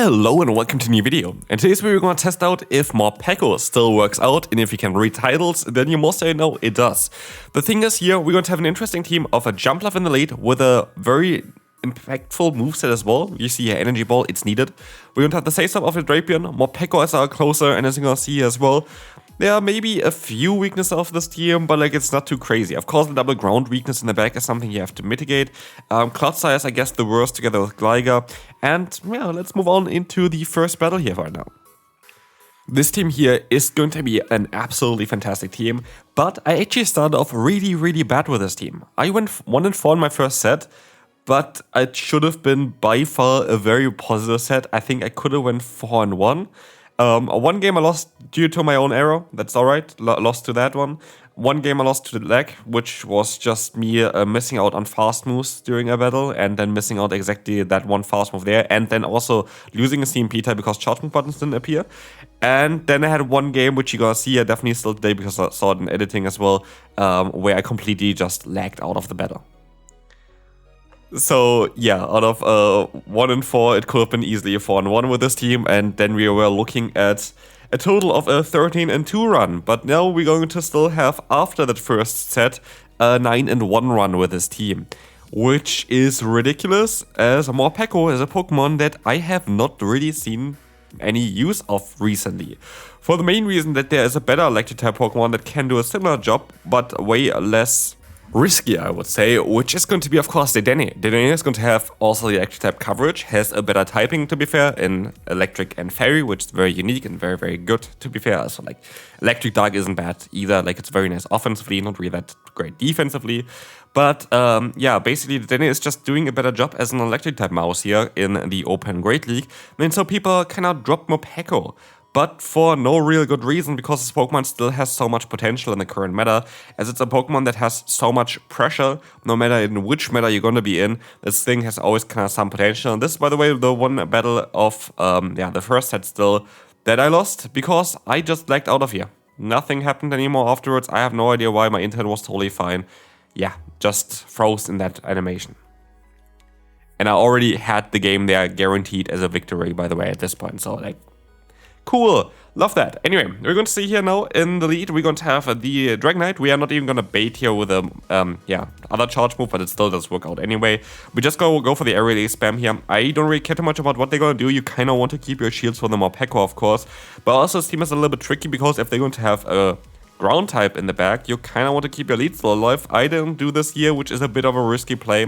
Hello and welcome to a new video. In today's video we're going to test out if Morpeko still works out, and if you can read titles, then you most certainly know it does. The thing is, here we're going to have an interesting team of a Jumpluff in the lead with a very impactful moveset as well. You see here, Energy Ball, it's needed. We're going to have the Say-Stop of the Drapion, Morpeko as our closer, and as you're going to see as well, there are maybe a few weaknesses of this team, but like it's not too crazy. Of course, the double ground weakness in the back is something you have to mitigate. Clodsire is, I guess, the worst together with Gligar. And yeah, let's move on into the first battle here right now. This team here is going to be an absolutely fantastic team, but I actually started off really bad with this team. I went 1-4 in my first set, but it should have been by far a very positive set. I think I could have went 4-1. One game I lost due to my own error, that's alright, lost to that one. One game I lost to the lag, which was just me missing out on fast moves during a battle, and then missing out exactly that one fast move there, and then also losing a CMP type because charge move buttons didn't appear. And then I had one game, which you're gonna see definitely still today because I saw it in editing as well, where I completely just lagged out of the battle. So yeah, out of 1-4, it could have been easily a 4-1 with this team, and then we were looking at a total of a 13-2 run. But now we're going to still have, after that first set, a 9-1 run with this team, which is ridiculous, as Morpeko is a Pokemon that I have not really seen any use of recently. For the main reason that there is a better electric type Pokemon that can do a similar job, but way less risky, I would say, which is going to be, of course, the Denny. The Denny is going to have also the electric type coverage, has a better typing, to be fair, in electric and fairy, which is very unique and very good, to be fair. So like electric dark isn't bad either, like it's very nice offensively, not really that great defensively. But yeah, basically the Denny is just doing a better job as an electric type mouse here in the Open Great League. And so people cannot drop Morpeko, but for no real good reason, because this Pokemon still has so much potential in the current meta, as it's a Pokemon that has so much pressure, no matter in which meta you're gonna be in. This thing has always kind of some potential. And this is, by the way, the one battle of the first set still that I lost, because I just lagged out of here. Nothing happened anymore afterwards. I have no idea why. My internet was totally fine. Yeah, just froze in that animation. And I already had the game there guaranteed as a victory, by the way, at this point. So like, cool, love that. Anyway, we're going to see here now in the lead, we're going to have the Dragonite. We are not even going to bait here with a other charge move, but it still does work out anyway. We just go for the aerial spam here. I don't really care too much about what they're going to do. You kind of want to keep your shields for the Morpeko, of course. But also this team is a little bit tricky, because if they're going to have a ground type in the back, you kind of want to keep your lead still alive. I didn't do this here, which is a bit of a risky play.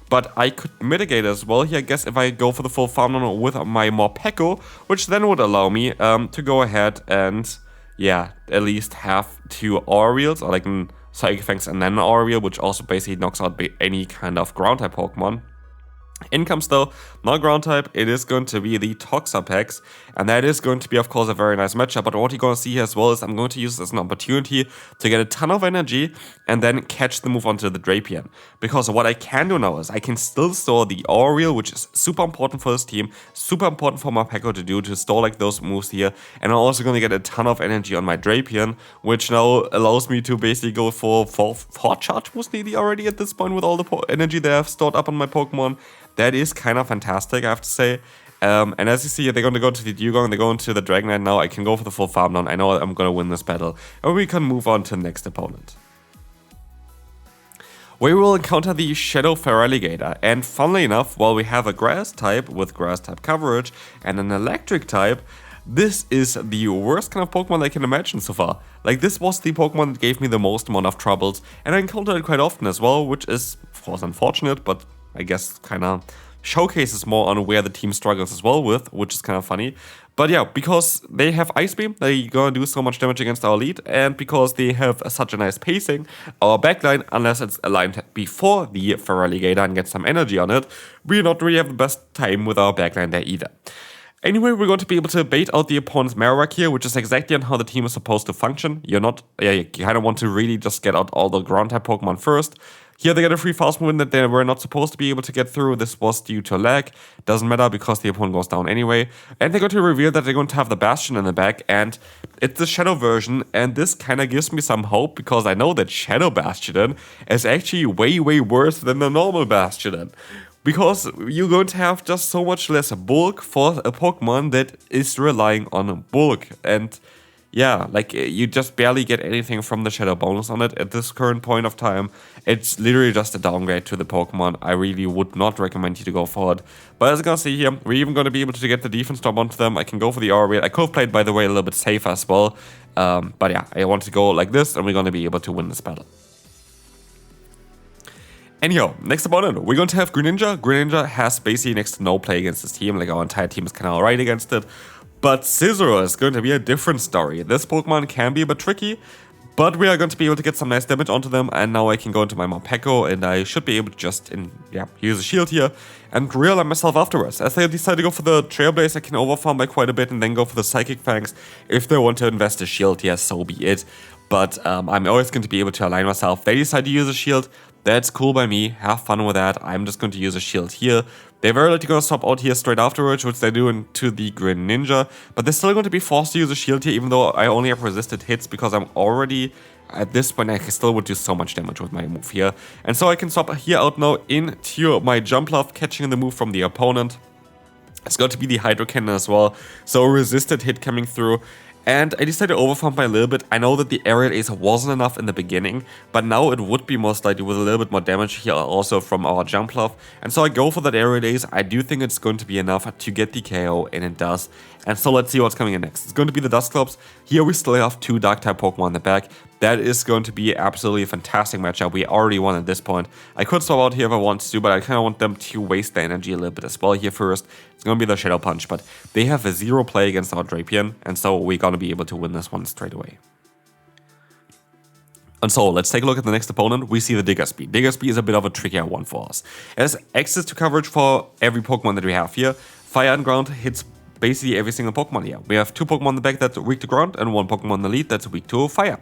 But I could mitigate as well here, I guess, if I go for the full farm run with my Morpeko, which then would allow me to go ahead and, yeah, at least have 2 Aura Wheels, or like Psychic Fangs and then an Aura Wheel, which also basically knocks out any kind of ground type Pokemon. In comes though, not ground type, it is going to be the Toxapex, and that is going to be, of course, a very nice matchup. But what you're going to see here as well is I'm going to use this as an opportunity to get a ton of energy and then catch the move onto the Drapion. Because what I can do now is I can still store the Aura Wheel, which is super important for this team, super important for Morpeko to do, to store like those moves here. And I'm also going to get a ton of energy on my Drapion, which now allows me to basically go for 4 charge moves nearly already at this point with all the energy that I've stored up on my Pokemon. That is kind of fantastic, I have to say. And as you see, they're going to go to the Dugong, they're going to the Dragonite now. I can go for the full farm down. I know I'm going to win this battle. And we can move on to the next opponent. We will encounter the Shadow Feraligatr. And funnily enough, while we have a grass type with grass type coverage and an electric type, this is the worst kind of Pokemon I can imagine so far. Like, this was the Pokemon that gave me the most amount of troubles. And I encountered it quite often as well, which is, of course, unfortunate, but I guess kind of showcases more on where the team struggles as well with, which is kind of funny. But yeah, because they have Ice Beam, they're gonna do so much damage against our lead, and because they have such a nice pacing, our backline, unless it's aligned before the Feraligatr and gets some energy on it, we not really have the best time with our backline there either. Anyway, we're going to be able to bait out the opponent's Marowak here, which is exactly on how the team is supposed to function. You kind of want to really just get out all the ground type Pokemon first. Here they get a free fast move that they were not supposed to be able to get through. This was due to lag. Doesn't matter because the opponent goes down anyway. And they're going to reveal that they're going to have the Bastion in the back, and it's the Shadow version. And this kind of gives me some hope, because I know that Shadow Bastiodon is actually way worse than the normal Bastiodon. because you're going to have just so much less bulk for a Pokemon that is relying on bulk. And yeah, like you just barely get anything from the Shadow bonus on it at this current point of time. It's literally just a downgrade to the Pokemon. I really would not recommend you to go for it. But as you can see here, we're even going to be able to get the defense drop onto them. I can go for the Aura Wheel. I could have played, by the way, a little bit safer as well. But yeah, I want to go like this, and we're going to be able to win this battle. Anyhow, next opponent, we're going to have Greninja. Greninja has basically next to no play against this team. Like, our entire team is kind of alright against it. But Scizor is going to be a different story. This Pokemon can be a bit tricky, but we are going to be able to get some nice damage onto them. And now I can go into my Morpeko, and I should be able to just use a shield here and realign myself afterwards. As I decide to go for the Trailblaze, I can overfarm by quite a bit and then go for the Psychic Fangs. If they want to invest a shield, yes, so be it. But I'm always going to be able to align myself. They decide to use a shield. That's cool by me. Have fun with that. I'm just going to use a shield here. They're very likely going to swap out here straight afterwards, which they do into the Greninja. But they're still going to be forced to use a shield here, even though I only have resisted hits because I'm already, at this point, I still would do so much damage with my move here. And so I can swap here out now into my Jumpluff, catching the move from the opponent. It's going to be the Hydro Cannon as well. So a resisted hit coming through. And I decided to overfarm by a little bit. I know that the Aerial Ace wasn't enough in the beginning, but now it would be most likely with a little bit more damage here also from our Jumpluff. And so I go for that Aerial Ace. I do think it's going to be enough to get the KO, and it does. And so let's see what's coming in next. It's going to be the Dusclops. Here we still have 2 Dark-type Pokemon in the back. That is going to be absolutely a fantastic matchup. We already won at this point. I could swap out here if I wanted to, but I kind of want them to waste their energy a little bit as well here first. It's going to be the Shadow Punch, but they have a 0 play against our Drapion, and so we're going to be able to win this one straight away. And so let's take a look at the next opponent. We see the Diggersby. Diggersby is a bit of a trickier one for us. It has access to coverage for every Pokemon that we have here. Fire and Ground hits basically every single Pokemon here. We have 2 Pokemon in the back that's weak to ground and 1 Pokemon in the lead that's weak to fire.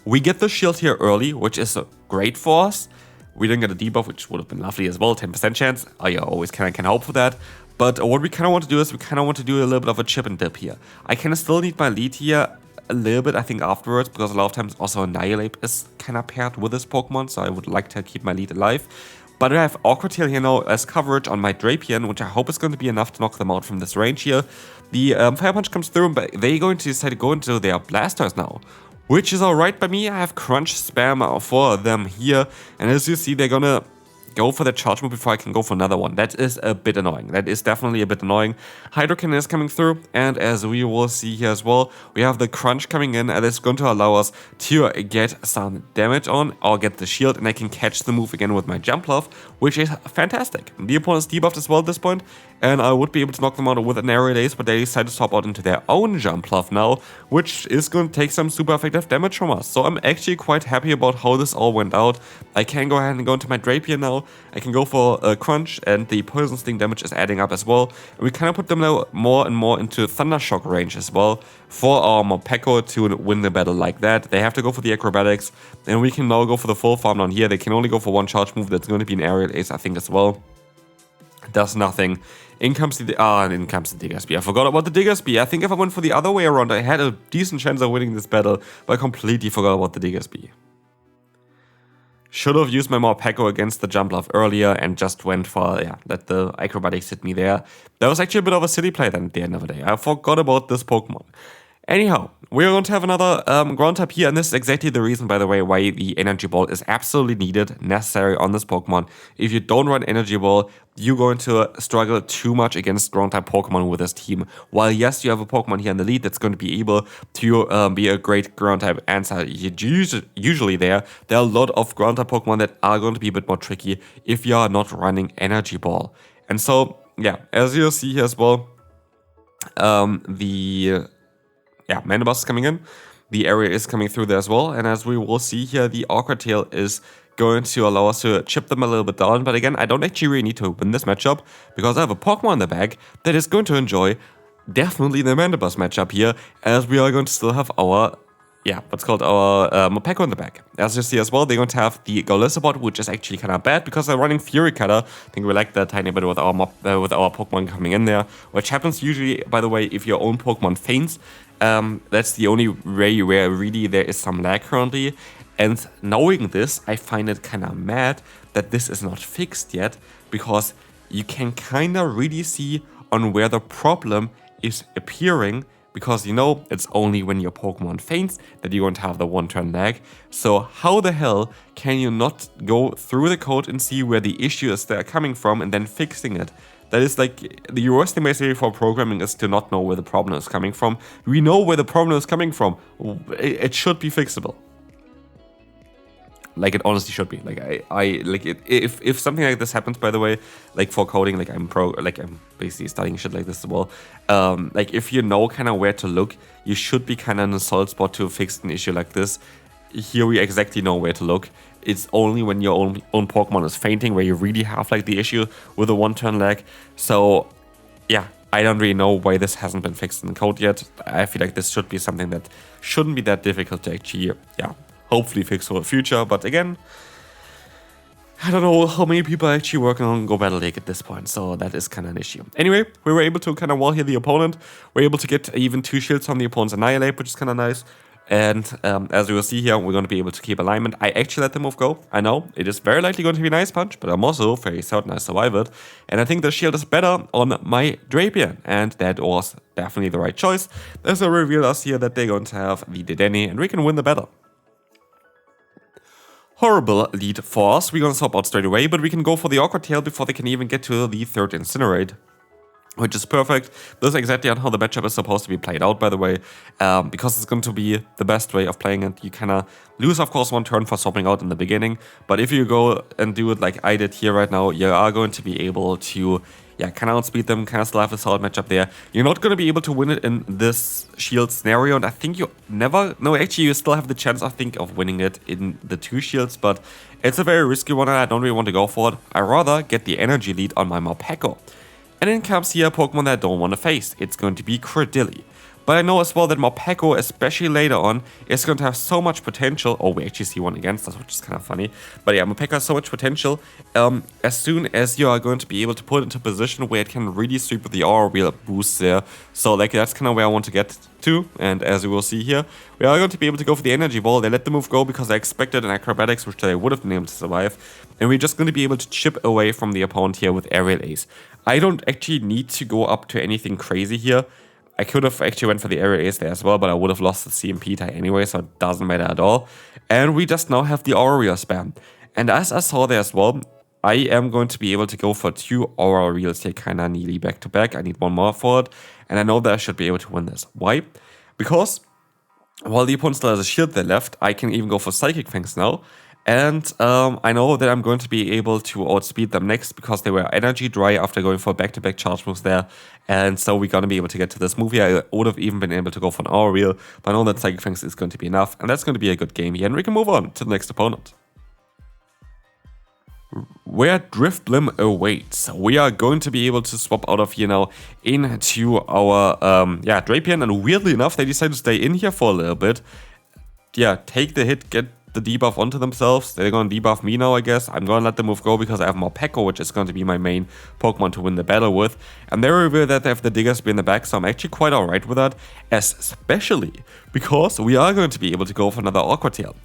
We get the shield here early, which is great for us. We didn't get a debuff, which would have been lovely as well, 10% chance. Oh yeah, always can hope for that. But what we kind of want to do is we kind of want to do a little bit of a chip and dip here. I kind of still need my lead here a little bit, I think, afterwards, because a lot of times also Annihilate is kind of paired with this Pokemon, so I would like to keep my lead alive. But I have Awkward Tail here now as coverage on my Drapion, which I hope is going to be enough to knock them out from this range here. The Fire Punch comes through, but they're going to decide to go into their Blasters now, which is alright by me. I have Crunch Spam for them here, and as you see, they're gonna go for the charge move before I can go for another one. That is a bit annoying. That is definitely a bit annoying. Hydro Cannon is coming through, and as we will see here as well, we have the Crunch coming in, and it's going to allow us to get some damage on, or get the shield, and I can catch the move again with my Jumpluff, which is fantastic. The opponent's debuffed as well at this point, and I would be able to knock them out with an Aerial Ace, but they decide to swap out into their own Jumpluff now, which is going to take some super effective damage from us. So I'm actually quite happy about how this all went out. I can go ahead and go into my Drapion now. I can go for a Crunch, and the Poison Sting damage is adding up as well. And we kind of put them now more and more into Thunder Shock range as well for our Morpeko to win the battle like that. They have to go for the Acrobatics, and we can now go for the full farm down here. They can only go for 1 charge move. That's going to be an Aerial Ace, I think, as well. Does nothing. In comes the Diggersby. I forgot about the Diggersby. I think if I went for the other way around, I had a decent chance of winning this battle, but I completely forgot about the Diggersby. Should have used my Morpeko against the Jumpluff earlier and just went for, let the Acrobatics hit me there. That was actually a bit of a silly play then at the end of the day. I forgot about this Pokemon. Anyhow, we're going to have another ground type here, and this is exactly the reason, by the way, why the Energy Ball is absolutely needed, necessary on this Pokemon. If you don't run Energy Ball, you're going to struggle too much against ground type Pokemon with this team. While yes, you have a Pokemon here in the lead that's going to be able to be a great ground type answer. Usually there are a lot of ground type Pokemon that are going to be a bit more tricky if you are not running Energy Ball. And so, yeah, as you'll see here as well, Manabus is coming in. The area is coming through there as well. And as we will see here, the Awkward Tail is going to allow us to chip them a little bit down. But again, I don't actually really need to win this matchup because I have a Pokemon in the bag that is going to enjoy definitely the Mandibus matchup here, as we are going to still have our Morpeko in the back. As you see as well, they're going to have the Golisabot, which is actually kind of bad because they're running Fury Cutter. I think we like that tiny bit with our Pokemon coming in there, which happens usually, by the way, if your own Pokemon faints. That's the only way where really there is some lag currently. And knowing this, I find it kind of mad that this is not fixed yet, because you can kind of really see on where the problem is appearing, because you know it's only when your Pokemon faints that you're going to have the 1-turn lag. So how the hell can you not go through the code and see where the issue is they're coming from and then fixing it? That is like, the worst thing basically for programming is to not know where the problem is coming from. We know where the problem is coming from. It should be fixable. Like, it honestly should be. Like, I like it. If something like this happens, by the way, like for coding, like I'm basically studying shit like this as well. Like, if you know kind of where to look, you should be kind of in a solid spot to fix an issue like this. Here we exactly know where to look. It's only when your own Pokemon is fainting where you really have like the issue with the 1-turn lag. So yeah, I don't really know why this hasn't been fixed in the code yet. I feel like this should be something that shouldn't be that difficult to actually, hopefully fix for the future. But again, I don't know how many people are actually working on Go Battle League at this point, so that is kind of an issue. Anyway, we were able to kind of wall heal the opponent. We're able to get even 2 shields from the opponent's Annihilate, which is kind of nice. And as you will see here, we're going to be able to keep alignment. I actually let the move go. I know it is very likely going to be Nice Punch, but I'm also very certain I survive it. And I think the shield is better on my Drapion, and that was definitely the right choice. There's a reveal us here that they're going to have the Dedenne, and we can win the battle. Horrible lead for us. We're going to swap out straight away, but we can go for the Awkward Tail before they can even get to the 3rd Incinerate, which is perfect. This is exactly on how the matchup is supposed to be played out, by the way, because it's going to be the best way of playing it. You kind of lose, of course, 1 turn for swapping out in the beginning, but if you go and do it like I did here right now, you are going to be able to kind of outspeed them, kind of still have a solid matchup there. You're not going to be able to win it in this shield scenario, and I think you actually you still have the chance, I think, of winning it in the 2 shields, but it's a very risky one and I don't really want to go for it. I rather get the energy lead on my Morpeko. And then comes here a Pokemon that I don't want to face. It's going to be Credilli. But I know as well that Morpeko, especially later on, is going to have so much potential. Oh, we actually see one against us, which is kind of funny. But yeah, Morpeko has so much potential. As soon as you are going to be able to put it into a position where it can really sweep with the Aura Wheel boost there. So like that's kind of where I want to get to. And as you will see here, we are going to be able to go for the Energy Ball. They let the move go because they expected an Acrobatics, which they would have been able to survive. And we're just going to be able to chip away from the opponent here with Aerial Ace. I don't actually need to go up to anything crazy here. I could have actually went for the Aerial Ace there as well, but I would have lost the CMP tie anyway, so it doesn't matter at all. And we just now have the Aura Wheel spam. And as I saw there as well, I am going to be able to go for 2 Aura Wheels here kind of nearly back to back. I need 1 more for it, and I know that I should be able to win this. Why? Because while the opponent still has a shield there left, I can even go for Psychic Fangs now. And I know that I'm going to be able to outspeed them next because they were energy dry after going for back-to-back charge moves there. And so we're going to be able to get to this move here. I would have even been able to go for an Aura Wheel, but I know that Psychic Fangs is going to be enough. And that's going to be a good game here. And we can move on to the next opponent. Where Drifblim awaits, we are going to be able to swap out of here now into our Drapion. And weirdly enough, they decided to stay in here for a little bit. Yeah, take the hit, get the debuff onto themselves. They're going to debuff me now, I guess. I'm going to let the move go because I have Morpeko, which is going to be my main Pokemon to win the battle with. And they reveal that they have the Digger Spear in the back, so I'm actually quite alright with that. Especially because we are going to be able to go for another Awkward Tail.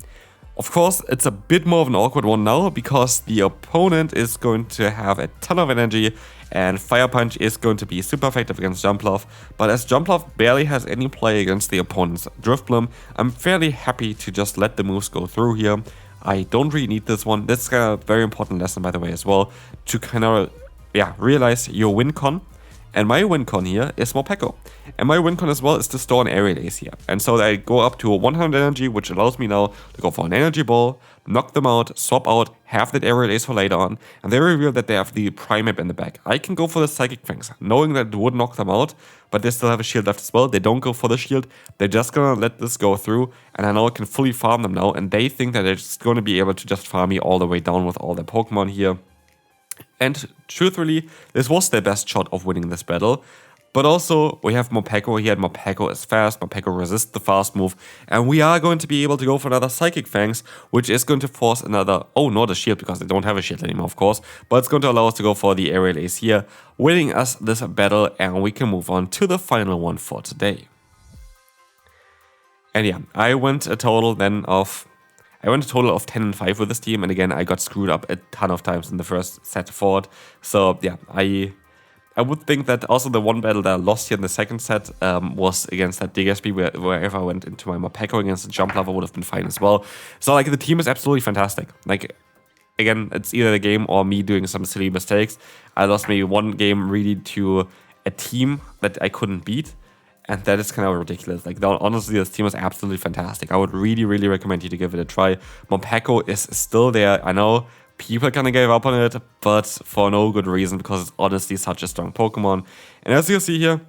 Of course, it's a bit more of an awkward one now because the opponent is going to have a ton of energy and Fire Punch is going to be super effective against Jumpluff. But as Jumpluff barely has any play against the opponent's Drifblim, I'm fairly happy to just let the moves go through here. I don't really need this one. That's kind of a very important lesson, by the way, as well, to kind of realize your win con. And my win con here is Morpeko. And my win con as well is to store an Aerial Ace here. And so I go up to 100 energy, which allows me now to go for an Energy Ball, knock them out, swap out, have that Aerial Ace for later on. And they reveal that they have the Primeape in the back. I can go for the Psychic Fangs, knowing that it would knock them out, but they still have a shield left as well. They don't go for the shield. They're just gonna let this go through. And I know I can fully farm them now. And they think that they're just gonna be able to just farm me all the way down with all their Pokemon here. And truthfully, this was their best shot of winning this battle. But also, we have Morpeko here, and Morpeko is fast, Morpeko resists the fast move, and we are going to be able to go for another Psychic Fangs, which is going to force another, not a shield, because they don't have a shield anymore, of course, but it's going to allow us to go for the Aerial Ace here, winning us this battle, and we can move on to the final one for today. And yeah, I went a total then of I went a total of 10-5 with this team, and again, I got screwed up a ton of times in the first set forward. So yeah, I would think that also the one battle that I lost here in the second set was against that Diggersby, where if I went into my Morpeko against the Jump Lava, would have been fine as well. So like the team is absolutely fantastic. Like again, it's either the game or me doing some silly mistakes. I lost maybe one game really to a team that I couldn't beat, and that is kind of ridiculous. Like honestly, this team is absolutely fantastic. I would really, really recommend you to give it a try. Morpeko is still there. I know people kind of gave up on it, but for no good reason, because it's honestly such a strong Pokemon. And as you see here,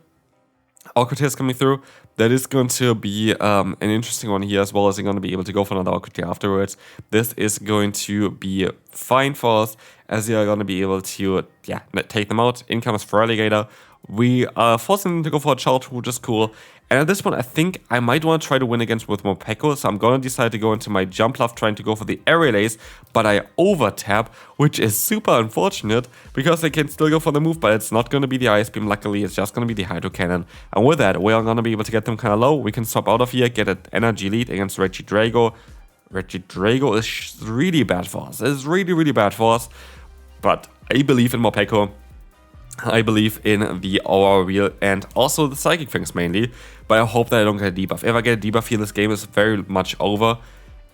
Orchid is coming through. That is going to be an interesting one here, as well as you're going to be able to go for another Orchid afterwards. This is going to be fine for us, as you're going to be able to, yeah, take them out. In comes Feraligatr. We are forcing them to go for a charge, which is cool. And at this point, I think I might want to try to win against with Morpeko, so I'm going to decide to go into my Jump Love trying to go for the Aerial Ace, but I over-tap, which is super unfortunate, because I can still go for the move, but it's not going to be the Ice Beam, luckily, it's just going to be the Hydro Cannon. And with that, we are going to be able to get them kind of low. We can swap out of here, get an energy lead against Regidrago. Regidrago is really bad for us. It's really, really bad for us, but I believe in Morpeko. I believe in the Aura Wheel and also the Psychic things mainly, but I hope that I don't get a debuff. If I get a debuff here, this game is very much over,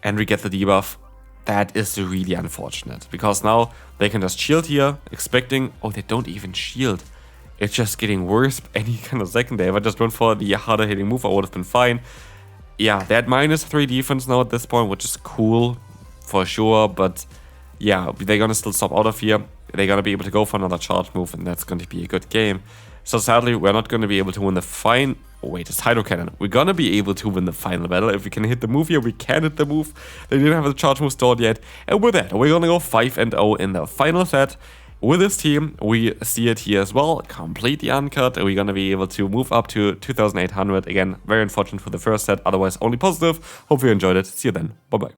and we get the debuff. That is really unfortunate, because now they can just shield here, expecting, oh, they don't even shield. It's just getting worse any kind of second there. If I just went for the harder hitting move, I would have been fine. Yeah, they had -3 defense now at this point, which is cool for sure, but yeah, they're gonna still stop out of here. They're gonna be able to go for another charge move, and that's going to be a good game. So sadly, we're not going to be able to win the final. Oh wait, it's Hydro Cannon. We're gonna be able to win the final battle. If we can hit the move here, we can hit the move. They didn't have the charge move stored yet. And with that, we're gonna go 5-0 in the final set. With this team, we see it here as well, completely uncut. We're gonna be able to move up to 2,800. Again, very unfortunate for the first set, otherwise only positive. Hope you enjoyed it. See you then. Bye-bye.